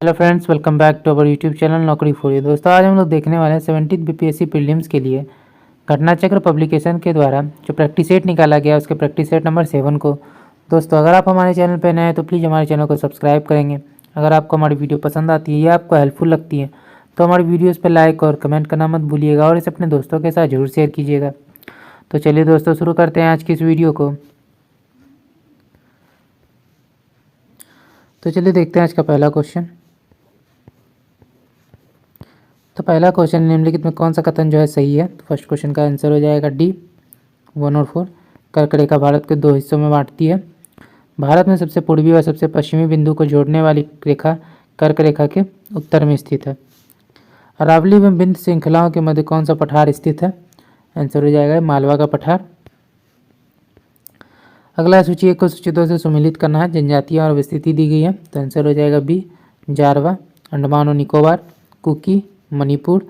Hello friends, welcome back to our YouTube channel Naukri for you. दोस्तों, आज हम लोग देखने वाले हैं 17th बीपीएससी प्रीलिम्स के लिए घटना चक्र पब्लिकेशन के द्वारा जो प्रैक्टिस सेट निकाला गया उसके प्रैक्टिस सेट नंबर 7 को। दोस्तों, अगर आप हमारे चैनल पर नए हैं तो प्लीज़ हमारे चैनल को सब्सक्राइब करेंगे। अगर आपको हमारी वीडियो पसंद आती है या आपको हेल्पफुल लगती है तो हमारी वीडियोज़ पर लाइक और कमेंट करना मत भूलिएगा और इसे अपने दोस्तों के साथ जरूर शेयर कीजिएगा। तो चलिए दोस्तों, शुरू करते हैं आज की इस वीडियो को। तो चलिए देखते हैं आज का पहला क्वेश्चन। तो पहला क्वेश्चन, निम्नलिखित में कौन सा कथन जो है सही है। तो फर्स्ट क्वेश्चन का आंसर हो जाएगा डी 1 और 4। कर्क रेखा भारत के 2 हिस्सों में बांटती है। भारत में सबसे पूर्वी और सबसे पश्चिमी बिंदु को जोड़ने वाली रेखा कर्क रेखा के उत्तर में स्थित है। अरावली में बिंद श्रृंखलाओं के मध्य कौन सा पठार स्थित है। आंसर हो जाएगा मालवा का पठार। अगला सूची 1 को सूची 2 से सुमेलित करना है। जनजातियाँ और विस्तृति दी गई है। तो आंसर हो जाएगा बी जारवा, अंडमान और निकोबार, कुकी मणिपुर,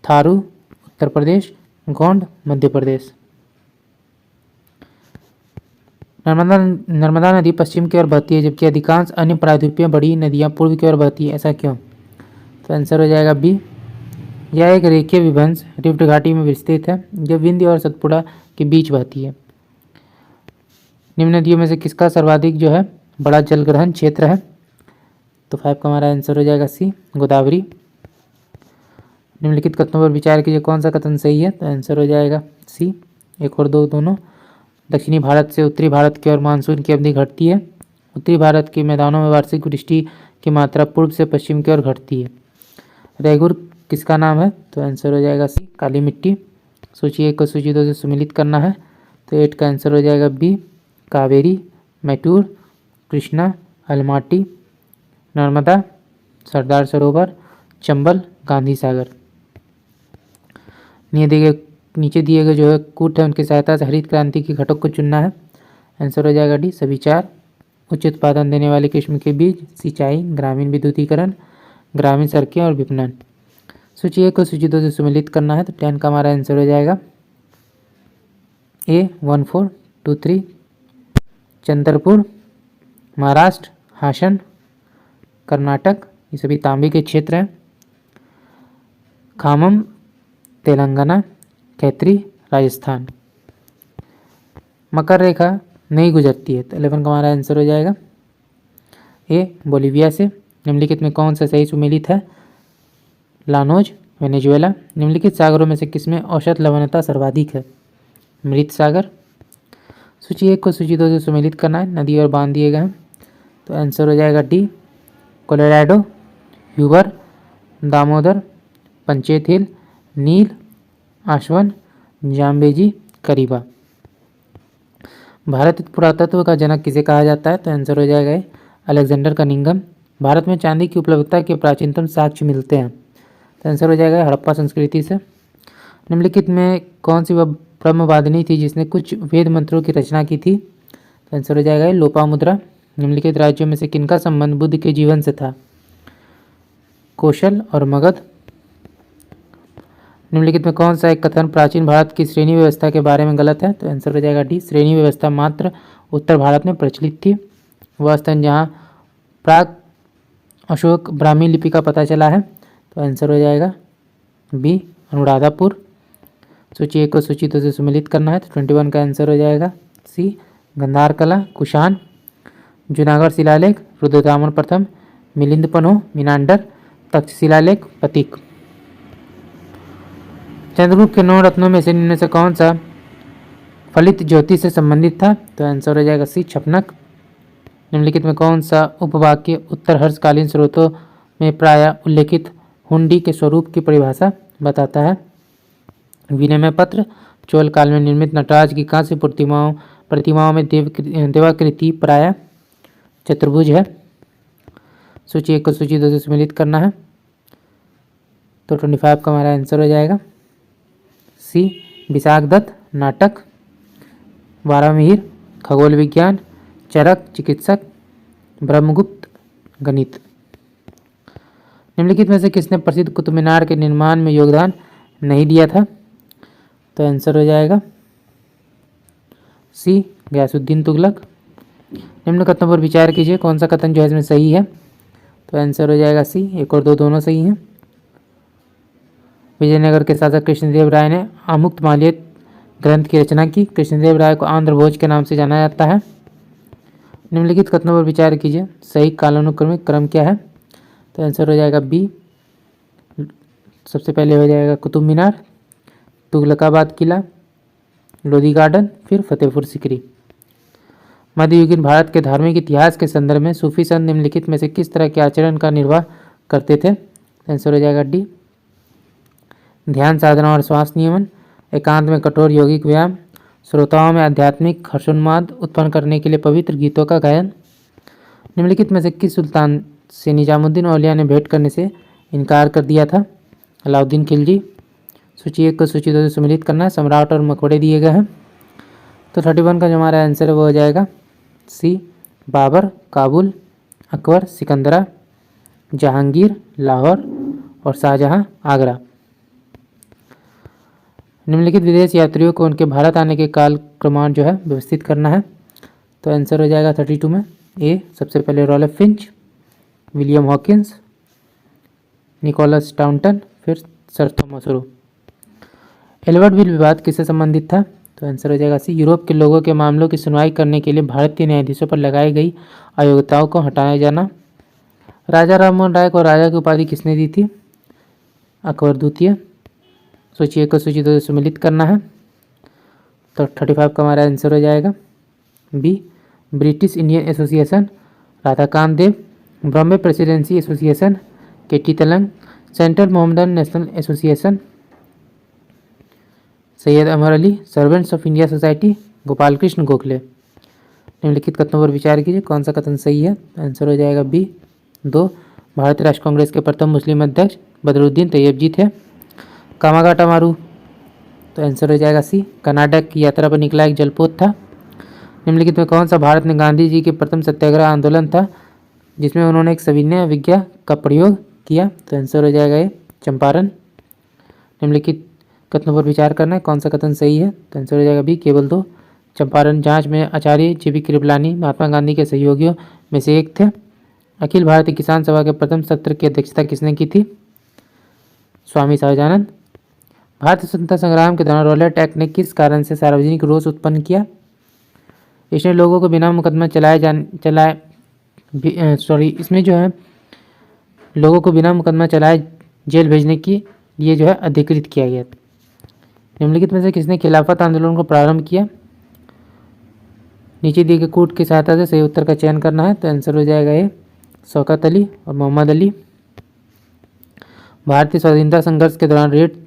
थारू उत्तर प्रदेश, गोंड मध्य प्रदेश। नर्मदा नदी पश्चिम की ओर बहती है जबकि अधिकांश अन्य प्रायद्वीपीय बड़ी नदियां पूर्व की ओर बहती है, ऐसा क्यों। तो आंसर हो जाएगा बी। यह एक रेखीय विभंस रिफ्ट घाटी में विस्तृत है जो विंध्य और सतपुड़ा के बीच बहती है। निम्न नदियों में से किसका सर्वाधिक जो है बड़ा जलग्रहण क्षेत्र है। तो 5 का हमारा आंसर हो जाएगा सी गोदावरी। निम्नलिखित कथनों पर विचार कीजिए, कौन सा कथन सही है। तो आंसर हो जाएगा सी 1 और 2 दोनों। दक्षिणी भारत से उत्तरी भारत की ओर मानसून की अवधि घटती है। उत्तरी भारत के मैदानों में वार्षिक वृष्टि की मात्रा पूर्व से पश्चिम की ओर घटती है। रेगुर किसका नाम है। तो आंसर हो जाएगा सी काली मिट्टी। सूची 1 को सूची 2 से सुमेलित करना है। तो 8 का आंसर हो जाएगा बी कावेरी, मैटूर, कृष्णा, अलमाटी, नर्मदा, सरदार सरोवर, चंबल, गांधी सागर। नीचे दिए गए जो है कूट है उनकी सहायता से हरित क्रांति की घटक को चुनना है। आंसर हो जाएगा डी सभी 4। उच्च उत्पादन देने वाली किस्म के बीज, सिंचाई, ग्रामीण विद्युतीकरण, ग्रामीण सड़कें और विपणन। सूची 1 को सूची 2 से सुमेलित करना है। तो 10 का हमारा आंसर हो जाएगा ए 1423 चंद्रपुर, महाराष्ट्र, हासन, कर्नाटक, ये सभी तांबे के क्षेत्र हैं। खामम तेलंगाना, खैत्री राजस्थान। मकर रेखा नहीं गुजरती है। तो 11 का हमारा आंसर हो जाएगा ए बोलीविया से। निम्नलिखित में कौन सा सही सुमेलित है। Llanos Venezuela. निम्नलिखित सागरों में से किसमें औसत लवणता सर्वाधिक है। मृत सागर। सूची 1 को सूची 2 से सुमेलित करना है। नदी और बांध दिए गए हैं। तो आंसर हो जाएगा D Colorado, Hoover, Damodar, Panchet hill, Nile, Aswan, Zambezi, Kariba. भारतीय पुरातत्व का जनक किसे कहा जाता है। तो आंसर हो जाएगा अलेक्जेंडर कनिंघम। भारत में चांदी की उपलब्धता के प्राचीनतम साक्ष्य मिलते हैं। तो आंसर हो जाएगा हड़प्पा संस्कृति से। निम्नलिखित में कौन सी वह ब्रह्मवादिनी थी जिसने कुछ वेद मंत्रों की रचना की थी। तो आंसर हो जाएगा लोपामुद्रा। निम्नलिखित राज्यों में से किनका संबंध बुद्ध के जीवन से था। कौशल और मगध। निम्नलिखित में कौन सा एक कथन प्राचीन भारत की श्रेणी व्यवस्था के बारे में गलत है। तो आंसर हो जाएगा डी श्रेणी व्यवस्था मात्र उत्तर भारत में प्रचलित थी। वह स्थान जहाँ प्राग अशोक ब्राह्मी लिपि का पता चला है। तो आंसर हो जाएगा बी अनुराधापुर। सूची 1 को सूची 2 से सुमेलित करना है। तो 21 का आंसर हो जाएगा सी गंधार कला, कुषाण, जूनागढ़ शिलालेख, रुद्रदामन प्रथम, मिलिंद पन्हो, मीनांडर, तख्त शिलालेख, पतिक। चंद्रगुप्त के 9 रत्नों में से इनमें से कौन सा फलित ज्योति से संबंधित था। तो आंसर हो जाएगा सी छपनक। निम्नलिखित में कौन सा उपवाक्य उत्तर हर्षकालीन स्रोतों में प्रायः उल्लेखित हुंडी के स्वरूप की परिभाषा बताता है। विनिमय पत्र। चोल काल में निर्मित नटराज की कांस्य प्रतिमाओं में देवाकृति प्रायः चतुर्भुज है। सूची 1 को सूची 2 से सुमेलित करना है। तो 25 का हमारा आंसर हो जाएगा सी विशाख दत्त नाटक, वारामिहिर खगोल विज्ञान, चरक चिकित्सक, ब्रह्मगुप्त गणित। निम्नलिखित में से किसने प्रसिद्ध कुतुब मीनार के निर्माण में योगदान नहीं दिया था। तो आंसर हो जाएगा सी गयासुद्दीन तुगलक। निम्न कथनों पर विचार कीजिए, कौन सा कथन जो है इसमें सही है। तो आंसर हो जाएगा सी। 1 और 2 दोनों सही हैं। विजयनगर के शासक कृष्णदेव राय ने आमुक्तमाल्य ग्रंथ की रचना की। कृष्णदेव राय को आंध्र भोज के नाम से जाना जाता है। निम्नलिखित कथनों पर विचार कीजिए, सही कालानुक्रमिक क्रम क्या है? तो आंसर हो जाएगा बी। सबसे पहले हो जाएगा कुतुब मीनार, तुगलकाबाद किला, लोधी गार्डन, फिर फतेहपुर सीकरी। मध्ययुगीन भारत के धार्मिक इतिहास के संदर्भ में सूफी संत निम्नलिखित में से किस तरह के आचरण का निर्वाह करते थे? आंसर हो जाएगा डी। ध्यान साधना और श्वास नियमन, एकांत में कठोर यौगिक व्यायाम, श्रोताओं में आध्यात्मिक हर्षोन्माद उत्पन्न करने के लिए पवित्र गीतों का गायन। निम्नलिखित में से किस सुल्तान से निजामुद्दीन औलिया ने भेंट करने से इनकार कर दिया था? अलाउद्दीन खिलजी। सूची 1 को सूची 2 से सम्मिलित करना। सम्राट और मकबरे दिए गए हैं। तो 31 का जो हमारा आंसर है वो हो जाएगा सी, बाबर, काबुल, अकबर, सिकंदरा, जहांगीर, लाहौर और शाहजहां, आगरा। निम्नलिखित विदेश यात्रियों को उनके भारत आने के काल क्रमांक जो है व्यवस्थित करना है। तो आंसर हो जाएगा 32 में ए। सबसे पहले रॉलेफ फिंच, विलियम हॉकिंस, निकोलस टाउंटन, फिर sir Thomas Roe. Albert bill विवाद किससे संबंधित था? तो आंसर हो जाएगा सी, यूरोप के लोगों के मामलों की सुनवाई करने के लिए भारतीय न्यायाधीशों पर लगाई गई अयोग्यताओं को हटाया जाना। राजा राममोहन राय को राजा की उपाधि किसने दी थी? अकबर द्वितीय। सूची 1 को सूची 2 से सम्मिलित करना है। तो 35 का हमारा आंसर हो जाएगा B, British Indian Association, Radhakant Dev, Bombay Presidency Association, K T Telang, Central Mohammedan National Association, Syed Ameer Ali, Servants of India Society, Gopal Krishna Gokhale. निम्नलिखित कथनों पर विचार कीजिए, कौन सा कथन सही है? आंसर हो जाएगा बी 2। भारतीय राष्ट्र कांग्रेस के प्रथम मुस्लिम अध्यक्ष बदरुद्दीन तैयब जी थे। कामागाटा मारू, तो आंसर हो जाएगा सी, कर्नाटक की यात्रा पर निकला एक जलपोत था। निम्नलिखित में कौन सा भारत में गांधी जी के प्रथम सत्याग्रह आंदोलन था जिसमें उन्होंने एक सविनय विज्ञा का प्रयोग किया? तो आंसर हो जाएगा ये, चंपारण। निम्नलिखित कथनों पर विचार करना है, कौन सा कथन सही है? तो आंसर हो जाएगा बी, केवल 2। चंपारण जांच में आचार्य जीवी कृपलानी महात्मा गांधी के सहयोगियों में से एक थे। अखिल भारतीय किसान सभा के प्रथम सत्र की अध्यक्षता किसने की थी? स्वामी सहजानंद। भारतीय स्वतंत्रता संग्राम के दौरान रॉलेट एक्ट ने किस कारण से सार्वजनिक रोष उत्पन्न किया? इसने लोगों को बिना मुकदमा इसमें जो है लोगों को बिना मुकदमा चलाए जेल भेजने के लिए जो है अधिकृत किया गया। निम्नलिखित में से किसने खिलाफत आंदोलन को प्रारंभ किया? नीचे दिए गए कूट की सहायता से सही उत्तर का चयन करना है। तो आंसर हो जाएगा ये, शौकत अली और मोहम्मद अली। भारतीय स्वाधीनता संघर्ष के दौरान रेड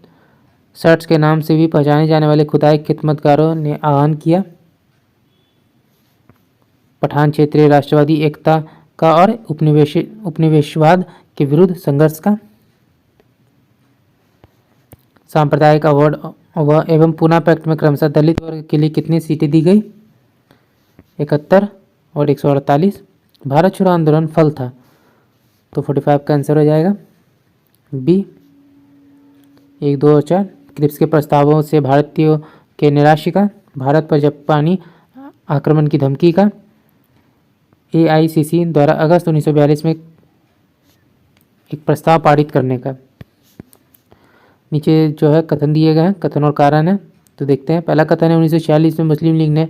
शर्ट्स के नाम से भी पहचाने जाने वाले खुदाई खिदमतगारों ने आह्वान किया पठान क्षेत्रीय राष्ट्रवादी एकता का और उपनिवेशवाद के विरुद्ध संघर्ष का। सांप्रदायिक अवार्ड एवं पूना पैक्ट में क्रमशः दलित वर्ग के लिए कितनी सीटें दी गई? 71 और 148। भारत छोड़ो आंदोलन फल था, तो 45 का आंसर हो जाएगा बी, 1, 2 और 4। क्रिप्स के प्रस्तावों से भारतीयों के निराश का, भारत पर जापानी आक्रमण की धमकी का, AICC द्वारा अगस्त 1942 में एक प्रस्ताव पारित करने का। नीचे जो है कथन दिए गए हैं, कथन और कारण है, तो देखते हैं। पहला कथन है 1946 में मुस्लिम लीग ने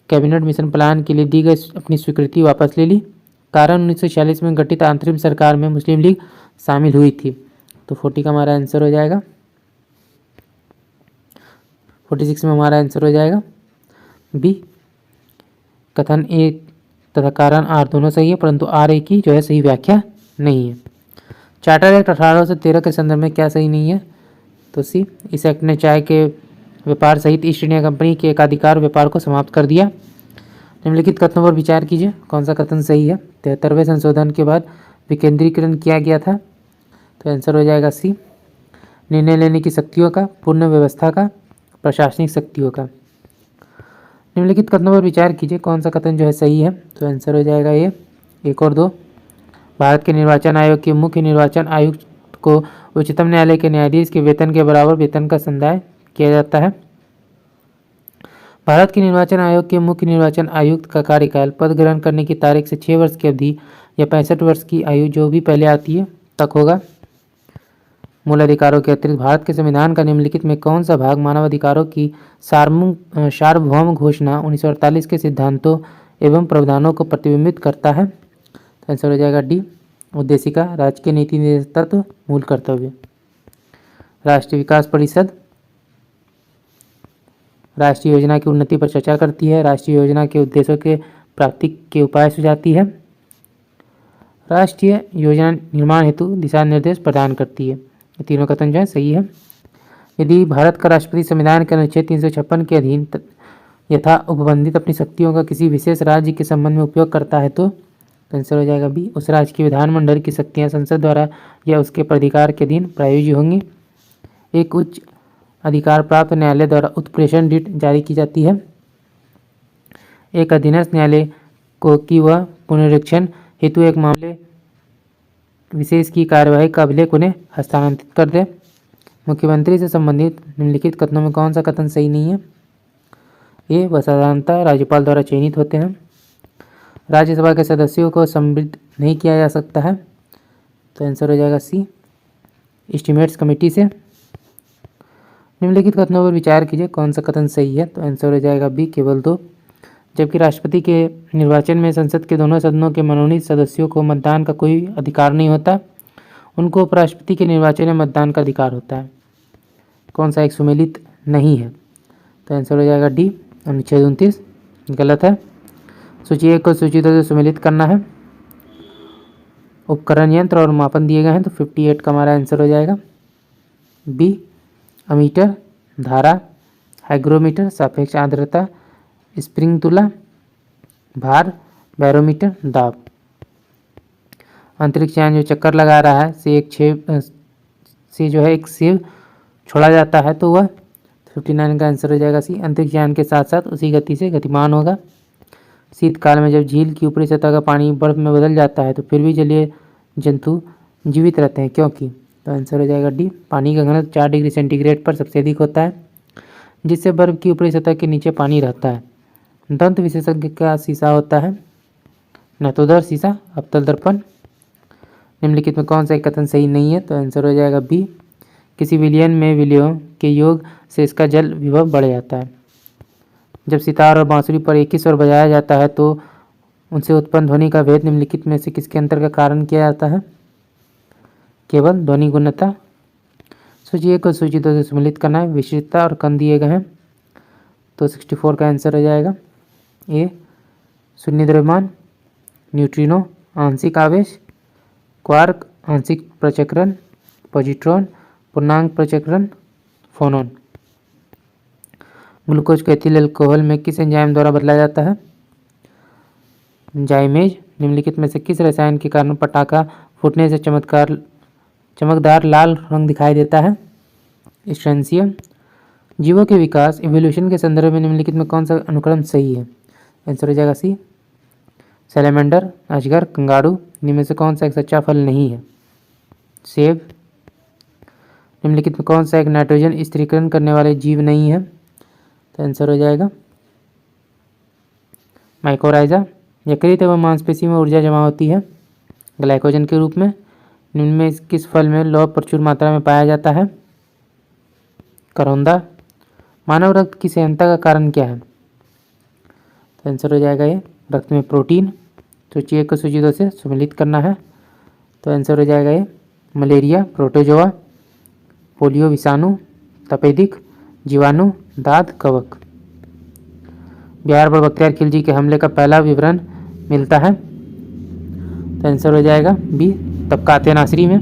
कैबिनेट मिशन प्लान के लिए दी गई अपनी स्वीकृति वापस ले ली। कारण 1946 में गठित अंतरिम सरकार में मुस्लिम लीग शामिल हुई थी। तो 40 का हमारा आंसर हो जाएगा, 46 में हमारा आंसर हो जाएगा बी। कथन ए तथा कारण आर दोनों सही है, परंतु आर ए की जो है सही व्याख्या नहीं है। चार्टर एक्ट 1813 के संदर्भ में क्या सही नहीं है? तो सी, इस एक्ट ने चाय के व्यापार सहित ईस्ट इंडिया कंपनी के एकाधिकार व्यापार को समाप्त कर दिया। निम्नलिखित कथनों पर विचार कीजिए, कौन सा कथन सही है? 73वें संशोधन के बाद विकेंद्रीकरण किया गया था, तो आंसर हो जाएगा सी, निर्णय लेने की शक्तियों का, पूर्ण व्यवस्था का, प्रशासनिक शक्तियों का। निम्नलिखित कथनों पर विचार कीजिए, कौन सा कथन जो है सही है? तो आंसर हो जाएगा ये, 1 और 2। भारत के निर्वाचन आयोग के मुख्य निर्वाचन आयुक्त को उच्चतम न्यायालय के न्यायाधीश के वेतन के बराबर वेतन का संदाय किया जाता है। भारत के निर्वाचन आयोग के मुख्य निर्वाचन आयुक्त का कार्यकाल पद ग्रहण करने की तारीख से 6 वर्ष की अवधि या 65 वर्ष की आयु जो भी पहले आती है तक होगा। मूल अधिकारों के अतिरिक्त भारत के संविधान का निम्नलिखित में कौन सा भाग मानव अधिकारों की सार्वभौम घोषणा 1948 के सिद्धांतों एवं प्रावधानों को प्रतिबिंबित करता है? तो आंसर हो जाएगा डी, उद्देशिका, राजकीय नीति निर्देश तत्व, मूल कर्तव्य। राष्ट्रीय विकास परिषद राष्ट्रीय योजना की उन्नति पर चर्चा करती है, राष्ट्रीय योजना के उद्देश्यों के प्राप्ति के उपाय सुझाती है, राष्ट्रीय योजना निर्माण हेतु दिशा निर्देश प्रदान करती है। ये तीनों कथन जो है सही है। यदि भारत का राष्ट्रपति संविधान के अनुच्छेद 356 के अधीन यथा उपबंधित अपनी शक्तियों का किसी विशेष राज्य के संबंध में उपयोग करता है तो आंसर हो जाएगा बी, उस राज्य की विधानमंडल की शक्तियां संसद द्वारा या उसके प्राधिकार के अधीन प्रायोज्य होंगी। एक उच्च अधिकार प्राप्त न्यायालय द्वारा उत्प्रेषण रिट जारी की जाती है। एक अधीनस्थ न्यायालय को कि वह पुनरीक्षण हेतु एक मामले विशेष की कार्यवाही का अभिलेख उन्हें हस्तांतरित कर दे। मुख्यमंत्री से संबंधित निम्नलिखित कथनों में कौन सा कथन सही नहीं है? ये वह साधारणतः राज्यपाल द्वारा चयनित होते हैं। राज्यसभा के सदस्यों को सम्मिलित नहीं किया जा सकता है, तो आंसर हो जाएगा सी, एस्टीमेट्स कमेटी से। निम्नलिखित कथनों पर विचार कीजिए, कौन सा कथन सही है? तो आंसर हो जाएगा बी, केवल 2। जबकि राष्ट्रपति के निर्वाचन में संसद के दोनों सदनों के मनोनीत सदस्यों को मतदान का कोई अधिकार नहीं होता, उनको उपराष्ट्रपति के निर्वाचन में मतदान का अधिकार होता है। कौन सा एक सुमेलित नहीं है? तो आंसर हो जाएगा डी, अनुच्छेद 29 गलत है। सूची 1 को सूची 2 से सुमेलित करना है। उपकरण, यंत्र और मापन दिए गए हैं, तो 58 का हमारा आंसर हो जाएगा बी, अमीटर, धारा, हाइग्रोमीटर, सापेक्ष आर्द्रता, स्प्रिंग तुला, भार, बैरोमीटर, दाब। अंतरिक्ष यान जो चक्कर लगा रहा है से जो है एक सेब छोड़ा जाता है, तो वह 59 का आंसर हो जाएगा सी, अंतरिक्ष यान के साथ साथ उसी गति से गतिमान होगा। शीतकाल में जब झील की ऊपरी सतह का पानी बर्फ में बदल जाता है तो फिर भी जलीय जंतु जीवित रहते हैं, क्योंकि? तो आंसर हो जाएगा डी, पानी का घनत्व 4 डिग्री सेंटीग्रेड पर सबसे अधिक होता है, जिससे बर्फ की ऊपरी सतह के नीचे पानी रहता है। दंत विशेषज्ञ का शीशा होता है नतोदर शीशा, अवतल दर्पण। निम्नलिखित में कौन सा एक कथन सही नहीं है? तो आंसर हो जाएगा बी, किसी विलयन में विलयों के योग से इसका जल विभव बढ़ जाता है। जब सितार और बांसुरी पर एक ही स्वर बजाया जाता है तो उनसे उत्पन्न ध्वनि का भेद निम्नलिखित में से किसके अंतर का कारण किया जाता है? केवल ध्वनि गुणता। सूची 1 को सूची 2 से सम्मिलित करना है। विशिष्टता और कण दिए गए हैं, तो 64 का आंसर हो जाएगा ए, शून्य द्रव्यमान, न्यूट्रिनो आंशिक आवेश, क्वार्क आंशिक प्रचक्रण, पॉजिट्रॉन पूर्णांक प्रचक्रण, फोनॉन। ग्लूकोज को एथिल अल्कोहल में किस एंजाइम द्वारा बदला जाता है? जाइमेज। निम्नलिखित में से किस रसायन के कारण पटाखा फूटने से चमकदार लाल रंग दिखाई देता है? स्ट्रेंसियम। जीवों के विकास इवोल्यूशन के संदर्भ में निम्नलिखित में कौन सा अनुक्रम सही है? आंसर हो जाएगा सी, सैलेमेंडर, अजगर, कंगारू। इनमें से कौन सा एक सच्चा फल नहीं है? सेब। निम्नलिखित में कौन सा एक नाइट्रोजन स्थिरीकरण करने वाले जीव नहीं है? तो आंसर हो जाएगा माइकोराइजा। यकृत एवं मांसपेशी में ऊर्जा जमा होती है ग्लाइकोजन के रूप में। निम्न में किस फल में लौह प्रचुर मात्रा में पाया जाता है? करौंदा। मानव रक्त की सेहनता का कारण क्या है? तो आंसर हो जाएगा ये, रक्त में प्रोटीन। सूची 1 को सूची 2 से सम्मिलित करना है, तो आंसर हो जाएगा ये, मलेरिया, प्रोटोजोआ, पोलियो विषाणु, तपेदिक, जीवाणु, दाद, कवक। बिहार पर बख्तियार खिलजी के हमले का पहला विवरण मिलता है, तो आंसर हो जाएगा बी, तबकात नासरी में।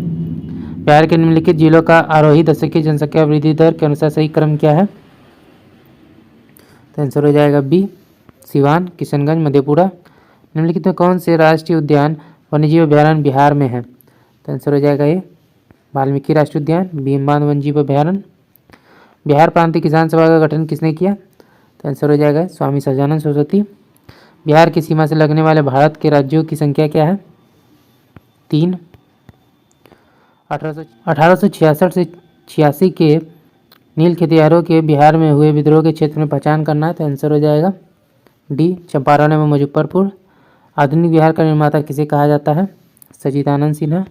बिहार के निम्नलिखित जिलों का आरोही दशकीय जनसंख्या वृद्धि दर के अनुसार सही क्रम क्या है? तो आंसर हो जाएगा बी, सिवान, किशनगंज, मधेपुरा। निम्नलिखित में कौन से राष्ट्रीय उद्यान वन्यजीव अभ्यारण्य बिहार में है? तो आंसर हो जाएगा ये, वाल्मीकि राष्ट्रीय उद्यान, भीमबांध वन्यजीव अभ्यारण्य। बिहार प्रांतीय किसान सभा का गठन किसने किया? तो आंसर हो जाएगा स्वामी सहजानंद सरस्वती। बिहार की सीमा से लगने वाले भारत के राज्यों की संख्या क्या है? 3। 1866 से 86 के नील खेतिहरों के बिहार में हुए विद्रोह के क्षेत्र में पहचान करना है, तो आंसर हो जाएगा डी, चंपारण एवं मुजफ्फरपुर। आधुनिक बिहार का निर्माता किसे कहा जाता है? सच्चिदानंद सिन्हा।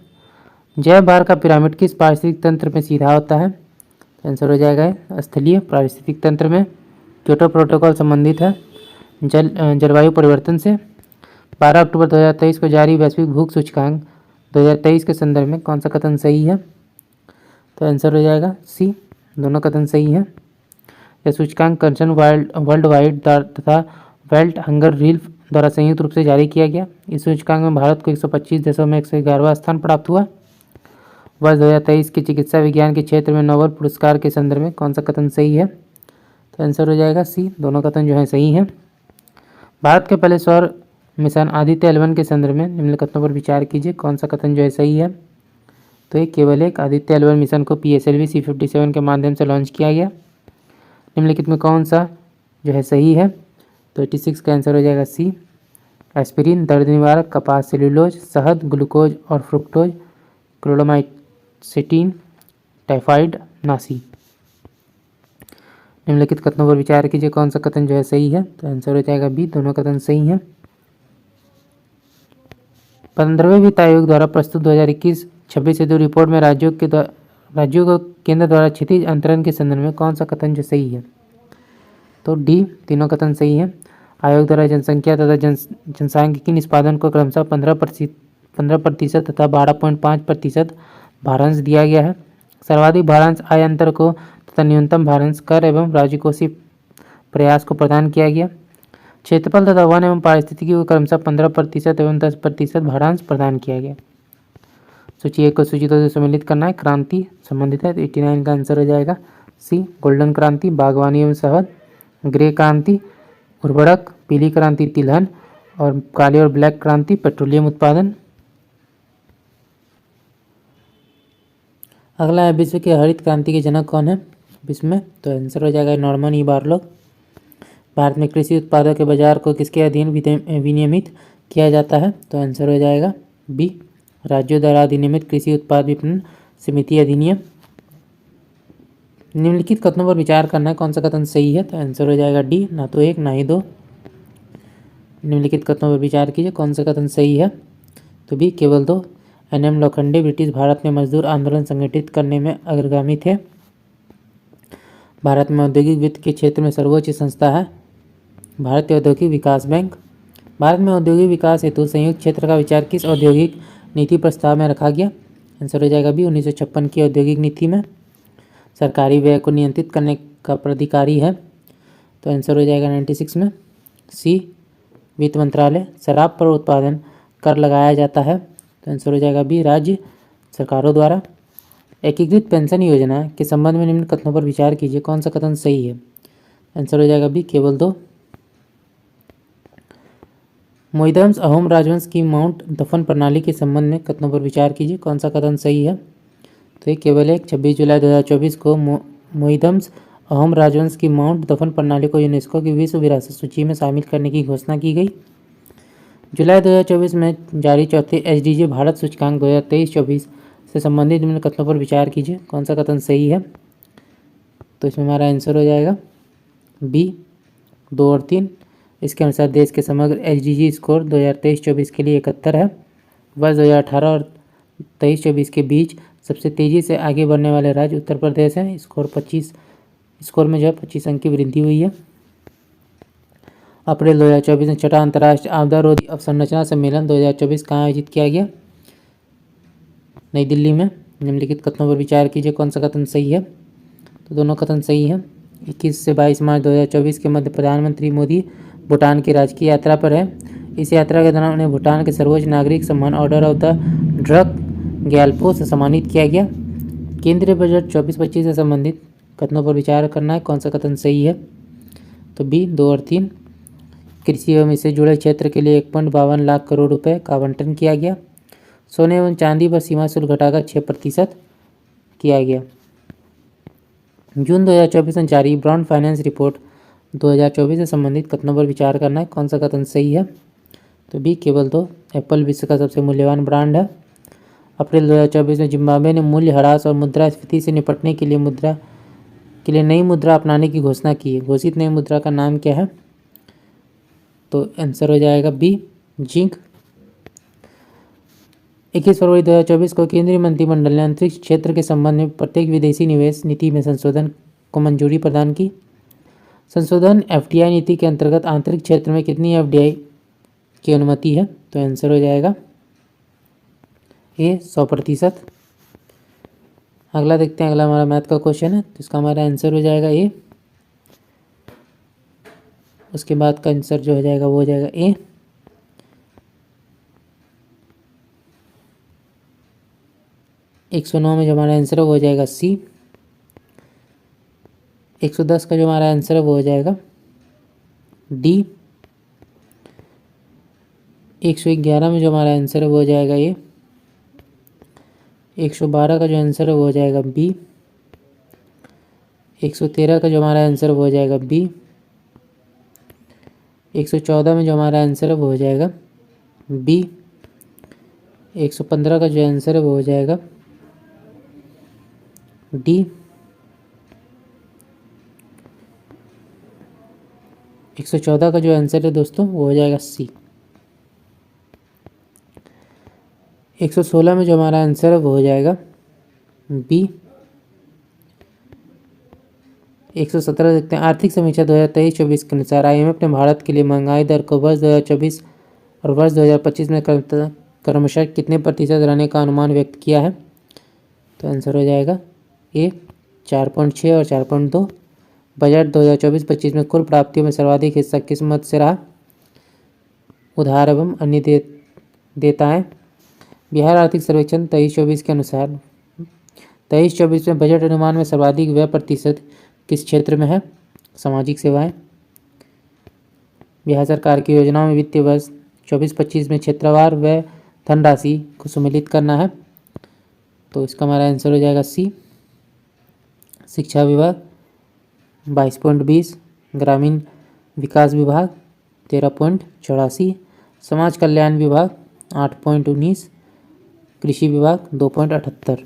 जैव भार का पिरामिड किस पारिस्थितिक तंत्र में सीधा होता है? आंसर हो जाएगा स्थलीय पारिस्थितिक तंत्र में। क्योटो प्रोटोकॉल संबंधित है जलवायु परिवर्तन से। 12 अक्टूबर 2023 को जारी वैश्विक भूख सूचकांक 2023 के संदर्भ में कौन सा कथन सही है? तो आंसर हो जाएगा सी, दोनों कथन सही हैं। यह सूचकांक कंसर्न वर्ल्ड वाइड तथा वर्ल्ड हंगर रिलीफ द्वारा संयुक्त रूप से जारी किया गया। इस सूचकांक में भारत को 125 देशों में 111वां स्थान प्राप्त हुआ। वर्ष 2023 के चिकित्सा विज्ञान के क्षेत्र में नोबेल पुरस्कार के संदर्भ में कौन सा कथन सही है? तो आंसर हो जाएगा सी, दोनों कथन जो है सही हैं। भारत के पहले सौर मिशन आदित्य L1 के संदर्भ में निम्न कथनों पर विचार कीजिए, कौन सा कथन जो है सही है? तो ये केवल एक आदित्य L1 मिशन को PSLV C57 के माध्यम से लॉन्च किया गया। निम्नलिखित में कौन सा जो है सही है? तो 86 का आंसर हो जाएगा सी, एस्पिरिन, दर्द निवारक, कपास, सेल्यूलोज, शहद, ग्लूकोज और फ्रुक्टोज, क्लोरोमाइसिटिन, टाइफाइड, नासी। निम्नलिखित कथनों पर विचार कीजिए, कौन सा कथन जो है सही है? तो आंसर हो जाएगा बी, दोनों कथन सही हैं। 15वें वित्त आयोग द्वारा प्रस्तुत 2021-26 हेतु रिपोर्ट में राज्यों को केंद्र द्वारा क्षितिज अंतरण के संदर्भ में कौन सा कथन जो सही है? तो डी, तीनों कथन सही है। आयोग द्वारा जनसंख्या तथा जनसांख्यिकी निष्पादन को क्रमशः 15% तथा 12.5% भारांश दिया गया है। सर्वाधिक भारांश आय अंतर को तथा न्यूनतम भारांश कर एवं राज्यकोषीय प्रयास को प्रदान किया गया। क्षेत्रफल तथा वन एवं पारिस्थितिकी को क्रमशः 15% एवं 10% भारांश प्रदान किया गया। सूची 1 को सूची 2 से सम्मिलित करना है, क्रांति संबंधित है, तो 89 का आंसर हो जाएगा सी, गोल्डन क्रांति, बागवानी एवं शहद, ग्रे क्रांति, उर्वरक, पीली क्रांति, तिलहन और काली और ब्लैक क्रांति, पेट्रोलियम उत्पादन। अगला है विश्व के हरित क्रांति के जनक कौन है विश्व में? तो आंसर हो जाएगा नॉर्मन ई बारलॉग। भारत में कृषि उत्पादों के बाजार को किसके अधीन विनियमित किया जाता है? तो आंसर हो जाएगा बी, राज्यों द्वारा अधिनियमित कृषि उत्पाद विपणन समिति अधिनियम। निम्नलिखित कथनों पर विचार करना है, कौन सा कथन सही है? तो आंसर हो जाएगा डी, ना तो 1 ना ही 2। निम्नलिखित कथनों पर विचार कीजिए, कौन सा कथन सही है? तो बी, केवल 2। NM लोखंडे ब्रिटिश भारत में मजदूर आंदोलन संगठित करने में अग्रगामी थे। भारत में औद्योगिक वित्त के क्षेत्र में सर्वोच्च संस्था है भारतीय औद्योगिक विकास बैंक। भारत में औद्योगिक विकास हेतु संयुक्त क्षेत्र का विचार किस औद्योगिक नीति प्रस्ताव में रखा गया? आंसर हो जाएगा बी, 1956 की औद्योगिक नीति में। सरकारी व्यय को नियंत्रित करने का प्राधिकारी है, तो आंसर हो जाएगा 96 में। सी, वित्त मंत्रालय। शराब पर उत्पादन कर लगाया जाता है, तो आंसर हो जाएगा बी, राज्य सरकारों द्वारा। एकीकृत पेंशन योजना के संबंध में निम्न कथनों पर विचार कीजिए, कौन सा कथन सही है? आंसर हो जाएगा बी, केवल 2। मोहिदंश अहोम राजवंश की माउंट दफन प्रणाली के संबंध में कथनों पर विचार कीजिए, कौन सा कथन सही है? तो ये केवल एक 26 जुलाई 2024 को मोहिदंश अहोम राजवंश की माउंट दफन प्रणाली को यूनेस्को की विश्व विरासत सूची में शामिल करने की घोषणा की गई। जुलाई 2024 में जारी चौथे SDG भारत सूचकांक 2023-24 से संबंधित निम्न कथनों पर विचार कीजिए, कौन सा कथन सही है? तो इसमें हमारा आंसर हो जाएगा बी, 2 और 3। इसके अनुसार देश के समग्र SDG स्कोर 2023-24 के लिए 71 है। वर्ष 2018 और 23-24 के बीच सबसे तेज़ी से आगे बढ़ने वाले राज्य उत्तर प्रदेश है। स्कोर में जो है 25 अंक की वृद्धि हुई है। अप्रैल 2024 में छठा अंतर्राष्ट्रीय आपदा रोधी अवसंरचना सम्मेलन 2024 कहाँ आयोजित किया गया? नई दिल्ली में। निम्नलिखित कथनों पर विचार कीजिए, कौन सा कथन सही है? तो दोनों कथन सही हैं। 21 से 22 मार्च 2024 के मध्य प्रधानमंत्री मोदी भूटान की राजकीय यात्रा पर है। इस यात्रा के दौरान उन्हें भूटान के सर्वोच्च नागरिक सम्मान order of the drug Gyalpo से सम्मानित किया गया। केंद्रीय बजट 24-25 से संबंधित कथनों पर विचार करना है, कौन सा कथन सही है? तो बी, 2 और 3। कृषि एवं इससे जुड़े क्षेत्र के लिए 1.52 लाख करोड़ रुपए का आवंटन किया गया। सोने एवं चांदी पर सीमा शुल्क घटाकर 6% किया गया। जून 2024 में जारी ब्रॉड फाइनेंस रिपोर्ट 2024 से संबंधित कथनों पर विचार करना है, कौन सा कथन सही है? तो बी, केवल 2। एप्पल विश्व का सबसे मूल्यवान ब्रांड है। अप्रैल 2024 में जिम्बाब्वे ने मूल्य ह्रास और मुद्रास्फीति से निपटने के लिए नई मुद्रा अपनाने की घोषणा की है। घोषित नई मुद्रा का नाम क्या है? तो आंसर हो जाएगा बी, जिंक। 21 फरवरी 2024 को केंद्रीय मंत्रिमंडल ने अंतरिक्ष क्षेत्र के संबंध में प्रत्येक विदेशी निवेश नीति में संशोधन को मंजूरी प्रदान की। संशोधन एफडीआई नीति के अंतर्गत आंतरिक क्षेत्र में कितनी एफडीआई की अनुमति है? तो आंसर हो जाएगा ए 100%। अगला देखते हैं, अगला हमारा मैथ का क्वेश्चन है, तो इसका हमारा आंसर हो जाएगा ए। उसके बाद का आंसर जो हो जाएगा वो हो जाएगा ए। 109 में जो हमारा आंसर है वो हो जाएगा सी। 110 का जो हमारा आंसर है वो हो जाएगा डी। 111 में जो हमारा आंसर है वो हो जाएगा ए। 112 का जो आंसर है वो हो जाएगा बी। 113 का जो हमारा आंसर है वो हो जाएगा बी। 114 में जो हमारा आंसर है वो हो जाएगा बी। 115 का जो आंसर है वो हो जाएगा डी। 114 का जो आंसर है दोस्तों वो हो जाएगा सी। 116 में जो हमारा आंसर है वो हो जाएगा बी। 117 देखते हैं, आर्थिक समीक्षा 2023-24 के अनुसार आईएमएफ ने भारत के लिए महंगाई दर को वर्ष 2024 और वर्ष 2025 में क्रमशः कितने प्रतिशत रहने का अनुमान व्यक्त किया है? तो आंसर हो जाएगा ए 4.6 और 4.2। बजट 2024-25 में कुल प्राप्तियों में सर्वाधिक हिस्सा किस मद से रहा? उधार एवं अन्य देयताएं। बिहार आर्थिक सर्वेक्षण 23-24 के अनुसार 23-24 में बजट अनुमान में सर्वाधिक व्यय प्रतिशत किस क्षेत्र में है? सामाजिक सेवाएं। बिहार सरकार की योजनाओं में वित्तीय वर्ष 24-25 में क्षेत्रवार व्यय धनराशि को सम्मिलित करना है, तो इसका हमारा आंसर हो जाएगा सी। शिक्षा विभाग 22.20, ग्रामीण विकास विभाग 13.84, समाज कल्याण विभाग 8.19, कृषि विभाग 2.78।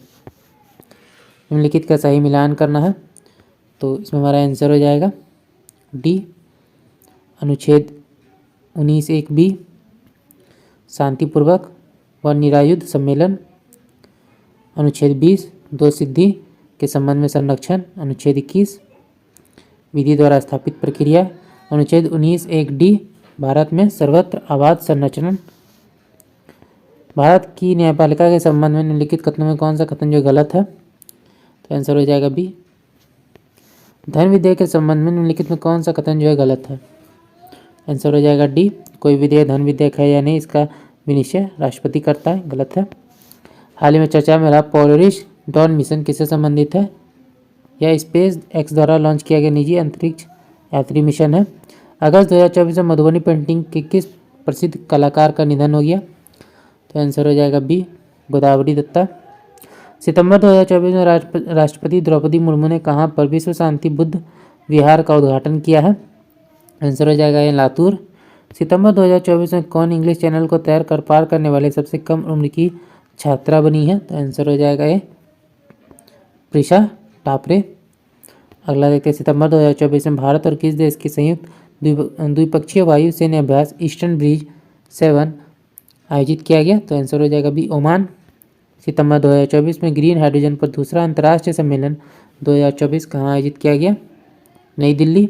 निम्नलिखित का सही मिलान करना है, तो इसमें हमारा आंसर हो जाएगा डी। अनुच्छेद 19(1) बी शांतिपूर्वक व निरायुध सम्मेलन। अनुच्छेद 20 दो सिद्धि के संबंध में संरक्षण। अनुच्छेद 21 विधि द्वारा स्थापित प्रक्रिया। अनुच्छेद 19(1) डी भारत में सर्वत्र आबाद संरचना। भारत की न्यायपालिका के संबंध में निम्नलिखित कथनों में कौन सा कथन जो गलत है? तो आंसर हो जाएगा बी। धन विधेयक के संबंध में निम्नलिखित में कौन सा कथन जो है गलत है? आंसर हो जाएगा डी। कोई विधेयक धन विधेयक है या नहीं इसका विनिश्चय राष्ट्रपति करता है, गलत है। हाल ही में चर्चा में रहा पोलरिस डॉन मिशन किससे संबंधित है? यह स्पेस एक्स द्वारा लॉन्च किया गया निजी अंतरिक्ष यात्री मिशन है। अगस्त 2024 में मधुबनी पेंटिंग के किस प्रसिद्ध कलाकार का निधन हो गया? तो आंसर हो जाएगा बी गोदावरी दत्ता। सितंबर 2024 में राष्ट्रपति द्रौपदी मुर्मू ने कहां पर विश्व शांति बुद्ध विहार का उद्घाटन किया है? आंसर हो जाएगा ये लातूर। सितंबर 2024 में कौन इंग्लिश चैनल को तैर कर पार करने वाली सबसे कम उम्र की छात्रा बनी है? तो आंसर हो जाएगा ये प्रिशा टापरे। अगला देखते हैं, सितंबर 2024 में भारत और किस देश की संयुक्त द्विपक्षीय वायु सैन्य अभ्यास ईस्टर्न ब्रिज 7 आयोजित किया गया? तो आंसर हो जाएगा बी ओमान। सितंबर 2024 में ग्रीन हाइड्रोजन पर दूसरा अंतर्राष्ट्रीय सम्मेलन 2024 कहाँ आयोजित किया गया? नई दिल्ली।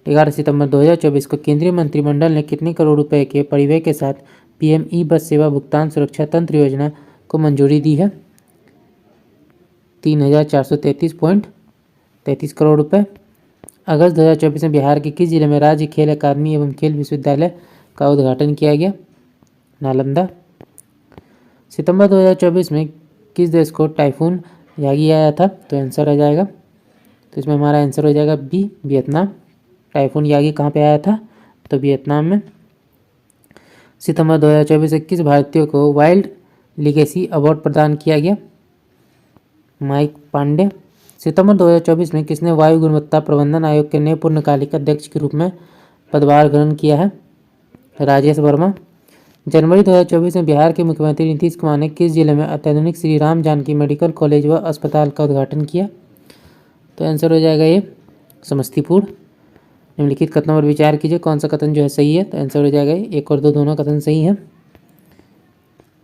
11 सितंबर 2024 को केंद्रीय मंत्रिमंडल ने कितने करोड़ रुपए के परिव्यय के साथ पीएम ई बस सेवा भुगतान सुरक्षा तंत्र योजना को मंजूरी दी है? 3433.33 करोड़ रुपए। अगस्त 2024 में बिहार के किस जिले में राज्य खेल अकादमी एवं खेल विश्वविद्यालय का उद्घाटन किया गया? नालंदा। सितंबर 2024 में किस देश को टाइफून यागी आया था? तो आंसर आ जाएगा, तो इसमें हमारा आंसर हो जाएगा बी वियतनाम। टाइफून यागी कहाँ पे आया था? तो वियतनाम में। सितंबर 2024 में किस भारतीय को वाइल्ड लीगेसी अवार्ड प्रदान किया गया? माइक पांडे। सितंबर 2024 में किसने वायु गुणवत्ता प्रबंधन आयोग के नए पूर्णकालिक अध्यक्ष के रूप में पदभार ग्रहण किया है? राजेश वर्मा। जनवरी 2024 में बिहार के मुख्यमंत्री नीतीश कुमार ने किस जिले में अत्याधुनिक श्री राम जानकी मेडिकल कॉलेज व अस्पताल का उद्घाटन किया? तो आंसर हो जाएगा ये समस्तीपुर। निम्नलिखित कथनों पर विचार कीजिए, कौन सा कथन जो है सही है। तो आंसर हो जाएगा 1 और 2 दोनों कथन सही है।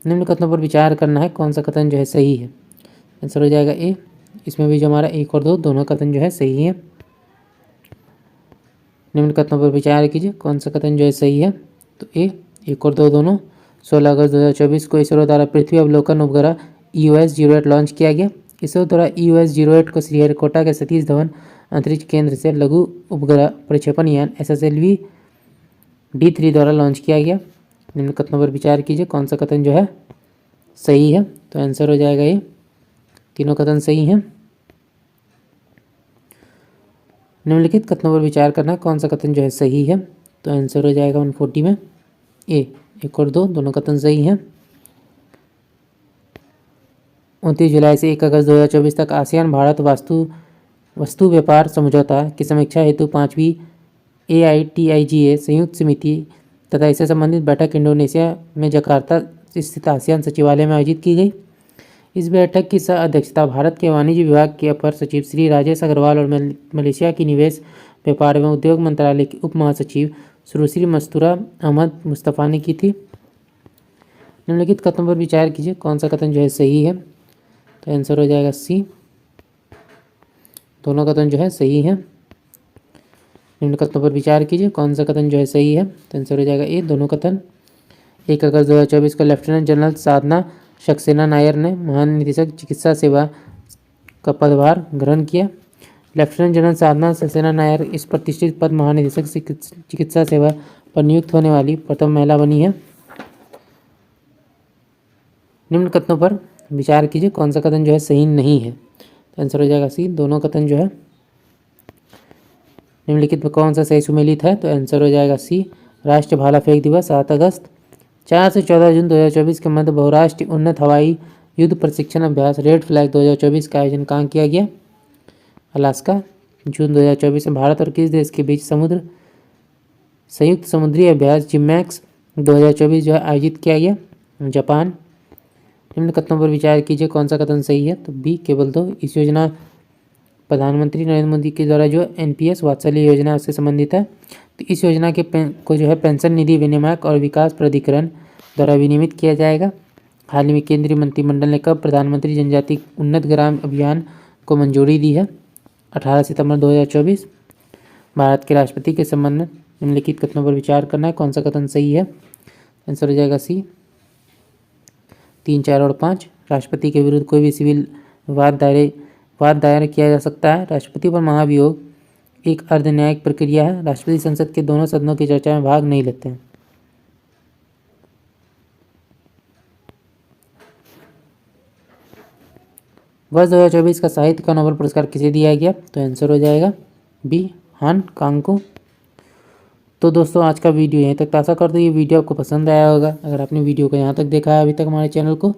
निम्न कथनों पर विचार करना है, कौन सा कथन जो है सही है। आंसर हो जाएगा ए। इसमें भी जो हमारा 1 और 2 दोनों कथन जो है सही है। निम्न कथनों पर विचार कीजिए, कौन सा कथन जो है सही है। तो ए 1 और 2 दोनों। 16 अगस्त 2024 को इसरो द्वारा पृथ्वी अवलोकन उपग्रह EOS-08 लॉन्च किया गया। इसरो द्वारा EOS-08 को श्रीहरिकोटा के सतीश धवन अंतरिक्ष केंद्र से लघु उपग्रह प्रक्षेपण यान SSLV D3 द्वारा लॉन्च किया गया। निम्न कथनों पर विचार कीजिए, कौन सा कथन जो है सही है। तो आंसर हो जाएगा ये, तीनों कथन सही हैं। निम्नलिखित कथनों पर विचार करना, कौन सा कथन जो है सही है। तो आंसर हो जाएगा 140 में ए। 1 और 2 दोनों कथन सही हैं। 29 जुलाई से 1 अगस्त 2024 तक आसियान भारत वस्तु व्यापार समझौता की समीक्षा हेतु 5वीं AITIGA संयुक्त समिति तथा इससे संबंधित बैठक इंडोनेशिया में जकार्ता स्थित आसियान सचिवालय में आयोजित की गई। इस बैठक की सह अध्यक्षता भारत के वाणिज्य विभाग के अपर सचिव श्री राजेश अग्रवाल और मलेशिया की निवेश व्यापार एवं उद्योग मंत्रालय की उप महासचिव सुश्री मस्तूरा अहमद मुस्तफ़ा ने की थी। निम्नलिखित कथनों पर विचार कीजिए, कौन सा कथन जो है सही है। तो आंसर हो जाएगा सी। दोनों कथन जो है सही है। निम्न कथनों पर विचार कीजिए, कौन सा कथन जो है सही है। तो आंसर हो जाएगा ए। दोनों कथन। 1 अगस्त 2024 को लेफ्टिनेंट जनरल साधना सक्सेना नायर ने महानिदेशक चिकित्सा सेवा का पदभार ग्रहण किया। लेफ्टिनेंट जनरल साधना सक्सेना नायर इस प्रतिष्ठित पद महानिदेशक चिकित्सा सेवा पर नियुक्त होने वाली प्रथम महिला बनी है। निम्न कथनों पर विचार कीजिए, कौन सा कथन जो है सही नहीं है। तो आंसर हो जाएगा सी। दोनों कथन जो है। निम्नलिखित में कौन सा सही सुमेलित है। तो आंसर हो जाएगा सी। राष्ट्रीय भाला फेंक दिवस 7 अगस्त। 4 से 14 जून 2024 के मध्य बहुराष्ट्रीय उन्नत हवाई युद्ध प्रशिक्षण अभ्यास रेड फ्लैग 2024 का आयोजन कहाँ किया गया। अलास्का। जून 2024 में भारत और किस देश के बीच संयुक्त समुद्री अभ्यास जिमैक्स 2024 जो है आयोजित किया गया। जापान। निम्न कथनों पर विचार कीजिए, कौन सा कथन सही है। तो बी केवल 2। इस योजना प्रधानमंत्री नरेंद्र मोदी के द्वारा जो NPS वात्सल्य योजना उससे संबंधित है। तो इस योजना के को जो है पेंशन निधि विनियामक और विकास प्राधिकरण द्वारा विनियमित किया जाएगा। हाल ही में केंद्रीय मंत्रिमंडल ने कब प्रधानमंत्री जनजाति उन्नत ग्राम अभियान को मंजूरी दी है। 18 सितंबर 2024। भारत के राष्ट्रपति के संबंध में निम्नलिखित कथनों पर विचार करना है, कौन सा कथन सही है। आंसर हो जाएगा सी। 3, 4 और 5। राष्ट्रपति के विरुद्ध कोई भी सिविल वाद दायर किया जा सकता है। राष्ट्रपति पर महाभियोग एक अर्धन्यायिक प्रक्रिया है। राष्ट्रपति संसद के दोनों सदनों की चर्चा में भाग नहीं लेते हैं। वर्ष 2024 का साहित्य का नोबेल पुरस्कार किसे दिया गया। तो आंसर हो जाएगा बी हान कांग को। तो दोस्तों आज का वीडियो यहीं तक। आशा करते ये वीडियो आपको पसंद आया होगा। अगर आपने वीडियो को यहाँ तक देखा है, अभी तक हमारे चैनल को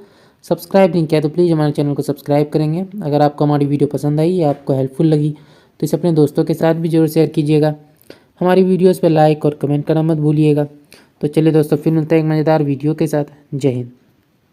सब्सक्राइब नहीं किया तो प्लीज़ हमारे चैनल को सब्सक्राइब करेंगे। अगर आपको हमारी वीडियो पसंद आई या आपको हेल्पफुल लगी तो इसे अपने दोस्तों के साथ भी जरूर शेयर कीजिएगा। हमारी वीडियोस पे लाइक और कमेंट करना मत भूलिएगा। तो चलिए दोस्तों, फिर मिलते हैं एक मज़ेदार वीडियो के साथ। जय हिंद।